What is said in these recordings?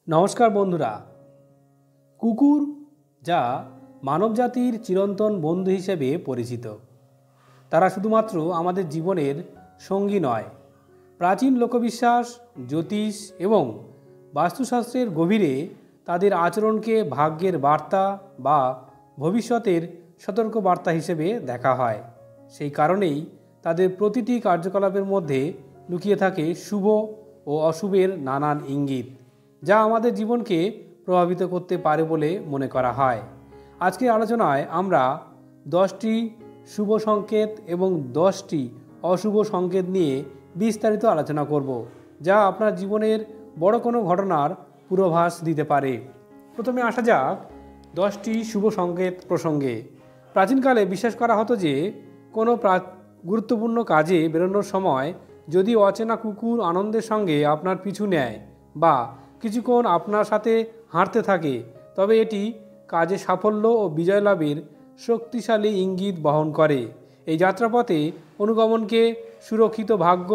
নমস্কার বন্ধুরা। কুকুর যা মানবজাতির চিরন্তন বন্ধু হিসেবে পরিচিত। তারা শুধুমাত্র আমাদের জীবনের সঙ্গী নয়, প্রাচীন লোকবিশ্বাস, জ্যোতিষ এবং বাস্তুশাস্ত্রের গভীরে তাদের আচরণকে ভাগ্যের বার্তা বা ভবিষ্যতের সতর্ক বার্তা হিসেবে দেখা হয়। সেই কারণেই তাদের প্রতিটি কার্যকলাপের মধ্যে লুকিয়ে থাকে শুভ ও অশুভের নানান ইঙ্গিত, যা আমাদের জীবনকে প্রভাবিত করতে পারে বলে মনে করা হয়। আজকের আলোচনায় আমরা 10টি শুভ সংকেত এবং 10টি অশুভ সংকেত নিয়ে বিস্তারিত আলোচনা করব, যা আপনার জীবনের বড় কোনো ঘটনার পূর্বাভাস দিতে পারে। প্রথমে আসা যাক 10টি শুভ সংকেত প্রসঙ্গে। প্রাচীনকালে বিশ্বাস করা হতো যে কোনো গুরুত্বপূর্ণ কাজে বেরোনোর সময় যদি অচেনা কুকুর আনন্দের সঙ্গে আপনার পিছু নেয় বা কিছুক্ষণ আপনার সাথে হাঁটতে থাকে, তবে এটি কাজে সাফল্য ও বিজয় লাভের শক্তিশালী ইঙ্গিত বহন করে। এই যাত্রাপথে অনুগমনকে সুরক্ষিত ভাগ্য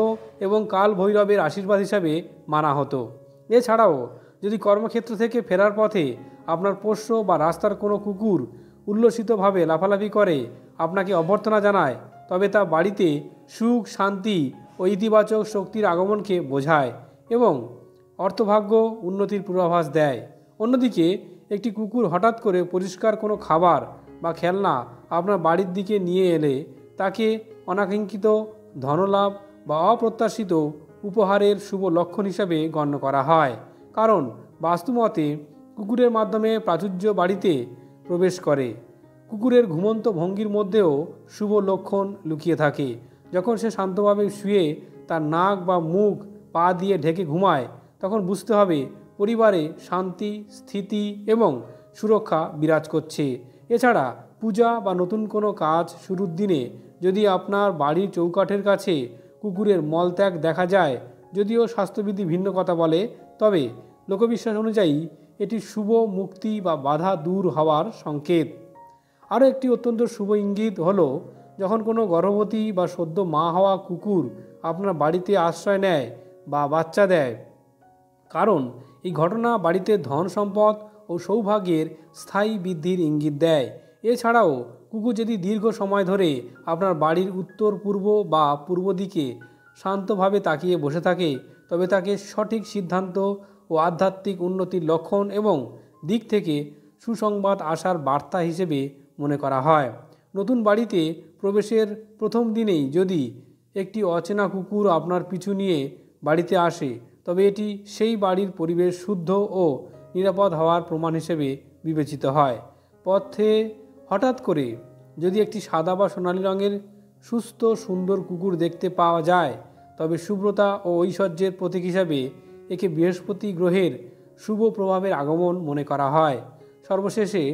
এবং কাল ভৈরবের আশীর্বাদ হিসাবে মানা হতো। এছাড়াও যদি কর্মক্ষেত্র থেকে ফেরার পথে আপনার পোষ্য বা রাস্তার কোনো কুকুর উল্লসিতভাবে লাফালাফি করে আপনাকে অভ্যর্থনা জানায়, তবে তা বাড়িতে সুখ, শান্তি ও ইতিবাচক শক্তির আগমনকে বোঝায় এবং অর্থভাগ্য উন্নতির পূর্বাভাস দেয়। অন্যদিকে একটি কুকুর হঠাৎ করে পরিষ্কার কোনো খাবার বা খেলনা আপনার বাড়ির দিকে নিয়ে এলে তাকে অনাকাঙ্ক্ষিত ধনলাভ বা অপ্রত্যাশিত উপহারের শুভ লক্ষণ হিসাবে গণ্য করা হয়। কারণ বাস্তুমতে কুকুরের মাধ্যমে প্রাচুর্য বাড়িতে প্রবেশ করে। কুকুরের ঘুমন্ত ভঙ্গির মধ্যেও শুভ লক্ষণ লুকিয়ে থাকে। যখন সে শান্তভাবে শুয়ে তার নাক বা মুখ পা দিয়ে ঢেকে ঘুমায়, তখন বুঝতে হবে পরিবারে শান্তি, স্থিতি এবং সুরক্ষা বিরাজ করছে। এছাড়া পূজা বা নতুন কোনো কাজ শুরুর দিনে যদি আপনার বাড়ির চৌকাঠের কাছে কুকুরের মলত্যাগ দেখা যায়, যদিও স্বাস্থ্যবিধি ভিন্ন কথা বলে, তবে লোকবিশ্বাস অনুযায়ী এটি শুভ মুক্তি বা বাধা দূর হওয়ার সংকেত। আরও একটি অত্যন্ত শুভ ইঙ্গিত হলো যখন কোনো গর্ভবতী বা সদ্য মা হওয়া কুকুর আপনার বাড়িতে আশ্রয় নেয় বা বাচ্চা দেয়, কারণ এই ঘটনা বাড়িতে ধন সম্পদ ও সৌভাগ্যের স্থায়ী বৃদ্ধির ইঙ্গিত দেয়। এছাড়াও কুকুর যদি দীর্ঘ সময় ধরে আপনার বাড়ির উত্তর পূর্ব বা পূর্ব দিকে শান্তভাবে তাকিয়ে বসে থাকে, তবে তাকে সঠিক সিদ্ধান্ত ও আধ্যাত্মিক উন্নতির লক্ষণ এবং দিক থেকে সুসংবাদ আসার বার্তা হিসেবে মনে করা হয়। নতুন বাড়িতে প্রবেশের প্রথম দিনেই যদি একটি অচেনা কুকুর আপনার পিছু নিয়ে বাড়িতে আসে, তবে এটি সেই বাড়ির পরিবেশ শুদ্ধ ও নিরাপদ হওয়ার প্রমাণ হিসেবে বিবেচিত হয়। পথে হঠাৎ করে যদি একটি সাদা বা সোনালী রঙের সুস্থ সুন্দর কুকুর দেখতে পাওয়া যায়, তবে শুভ্রতা ও ঐশ্বর্যের প্রতীক হিসাবে একে বৃহস্পতি গ্রহের শুভ প্রভাবের আগমন মনে করা হয়। সর্বশেষে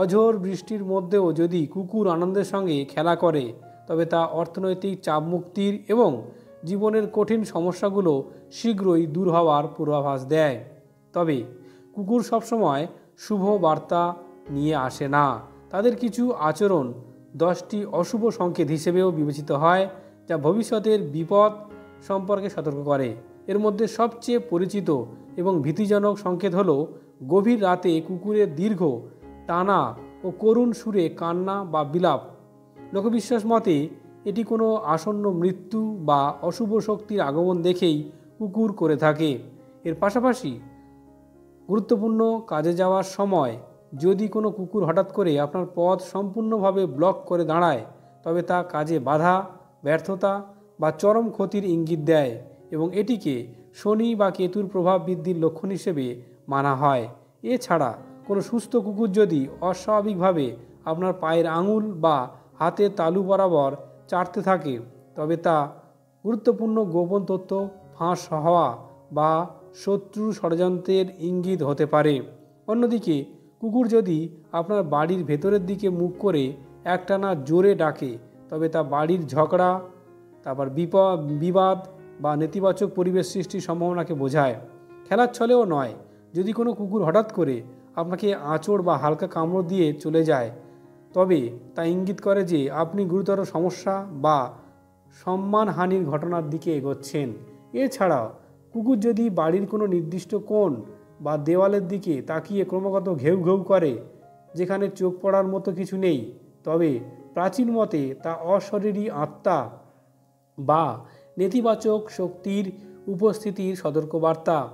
অঝোর বৃষ্টির মধ্যেও যদি কুকুর আনন্দের সঙ্গে খেলা করে, তবে তা অর্থনৈতিক চাপ মুক্তির এবং জীবনের কঠিন সমস্যাগুলো শীঘ্রই দূর হওয়ার পূর্বাভাস দেয়। তবে কুকুর সবসময় শুভ বার্তা নিয়ে আসে না। তাদের কিছু আচরণ 10টি অশুভ সংকেত হিসেবেও বিবেচিত হয়, যা ভবিষ্যতের বিপদ সম্পর্কে সতর্ক করে। এর মধ্যে সবচেয়ে পরিচিত এবং ভীতিজনক সংকেত হলো গভীর রাতে কুকুরের দীর্ঘ, টানা ও করুণ সুরে কান্না বা বিলাপ। লোকবিশ্বাস মতে এটি কোনো আসন্ন মৃত্যু বা অশুভ শক্তির আগমন দেখেই কুকুর করে থাকে। এর পাশাপাশি গুরুত্বপূর্ণ কাজে যাওয়ার সময় যদি কোনো কুকুর হঠাৎ করে আপনার পথ সম্পূর্ণভাবে ব্লক করে দাঁড়ায়, তবে তা কাজে বাধা, ব্যর্থতা বা চরম ক্ষতির ইঙ্গিত দেয় এবং এটিকে শনি বা কেতুর প্রভাব বৃদ্ধির লক্ষণ হিসেবে মানা হয়। এছাড়া কোনো সুস্থ কুকুর যদি অস্বাভাবিকভাবে আপনার পায়ের আঙুল বা হাতের তালু বরাবর চাটতে থাকে, তবে তা গুরুত্বপূর্ণ গোপন তথ্য ফাঁস হওয়া বা শত্রুর ষড়যন্ত্রের ইঙ্গিত হতে পারে। অন্যদিকে কুকুর যদি আপনার বাড়ির ভেতরের দিকে মুখ করে একটানা জোরে ডাকে, তবে তা বাড়ির ঝগড়া, বিবাদ বা নেতিবাচক পরিবেশ সৃষ্টির সম্ভাবনাকে বোঝায়। খেলার ছলেও নয়, যদি কোনো কুকুর হঠাৎ করে আপনাকে আঁচড় বা হালকা কামড় দিয়ে চলে যায়, তবে তা ইঙ্গিত করে যে আপনি গুরুতর সমস্যা বা সম্মানহানির ঘটনার দিকে এগোচ্ছেন। এছাড়াও কুকুর যদি বাড়ির কোনো নির্দিষ্ট কোণ বা দেওয়ালের দিকে তাকিয়ে ক্রমাগত ঘেউ ঘেউ করে, যেখানে চোখ পড়ার মতো কিছু নেই, তবে প্রাচীন মতে তা অশরীরী আত্মা বা নেতিবাচক শক্তির উপস্থিতির সতর্কবার্তা।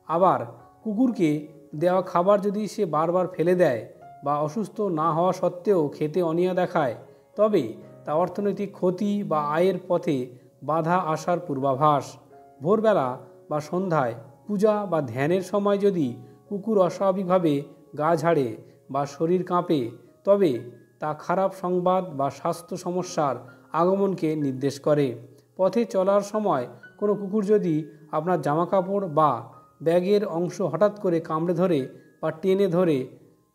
আবার কুকুরকে দেওয়া খাবার যদি সে বারবার ফেলে দেয় বা অসুস্থ না হওয়া সত্ত্বেও খেতে অনীহা দেখায়, তবে তা অর্থনৈতিক ক্ষতি বা আয়ের পথে বাধা আসার পূর্বাভাস। ভোরবেলা বা সন্ধ্যায় পূজা বা ধ্যানের সময় যদি কুকুর অস্বাভাবিকভাবে গা ঝাড়ে বা শরীর কাঁপে, তবে তা খারাপ সংবাদ বা স্বাস্থ্য সমস্যার আগমনকে নির্দেশ করে। পথে চলার সময় কোনো কুকুর যদি আপনার জামাকাপড় বা ব্যাগের অংশ হঠাৎ করে কামড়ে ধরে বা টেনে ধরে,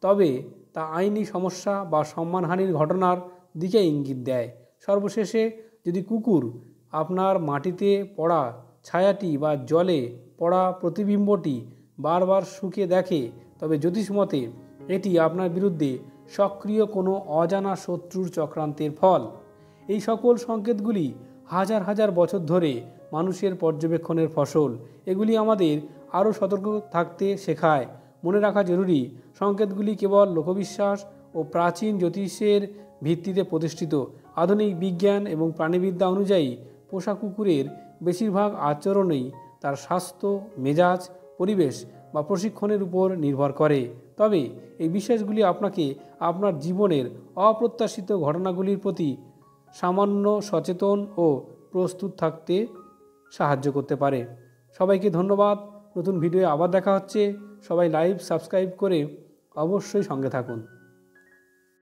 তবে তা আইনি সমস্যা বা সম্মানহানির ঘটনার দিকে ইঙ্গিত দেয়। সর্বশেষে যদি কুকুর আপনার মাটিতে পড়া ছায়াটি বা জলে পড়া প্রতিবিম্বটি বারবার শুঁকে দেখে, তবে জ্যোতিষমতে এটি আপনার বিরুদ্ধে সক্রিয় কোনো অজানা শত্রুর চক্রান্তের ফল। এই সকল সংকেতগুলি হাজার হাজার বছর ধরে মানুষের পর্যবেক্ষণের ফসল। এগুলি আমাদের আরও সতর্ক থাকতে শেখায়। মনে রাখা জরুরি, সংকেতগুলি কেবল লোকবিশ্বাস ও প্রাচীন জ্যোতিষের ভিত্তিতে প্রতিষ্ঠিত। আধুনিক বিজ্ঞান এবং প্রাণীবিদ্যা অনুযায়ী পোষা কুকুরের বেশিরভাগ আচরণই তার স্বাস্থ্য, মেজাজ, পরিবেশ বা প্রশিক্ষণের উপর নির্ভর করে। তবে এই বিশ্বাসগুলি আপনাকে আপনার জীবনের অপ্রত্যাশিত ঘটনাগুলির প্রতি সামান্য সচেতন ও প্রস্তুত থাকতে সাহায্য করতে পারে। সবাইকে ধন্যবাদ। নতুন ভিডিও আবার দেখা হচ্ছে। সবাই লাইভ সাবস্ক্রাইব করে অবশ্যই সঙ্গে থাকুন।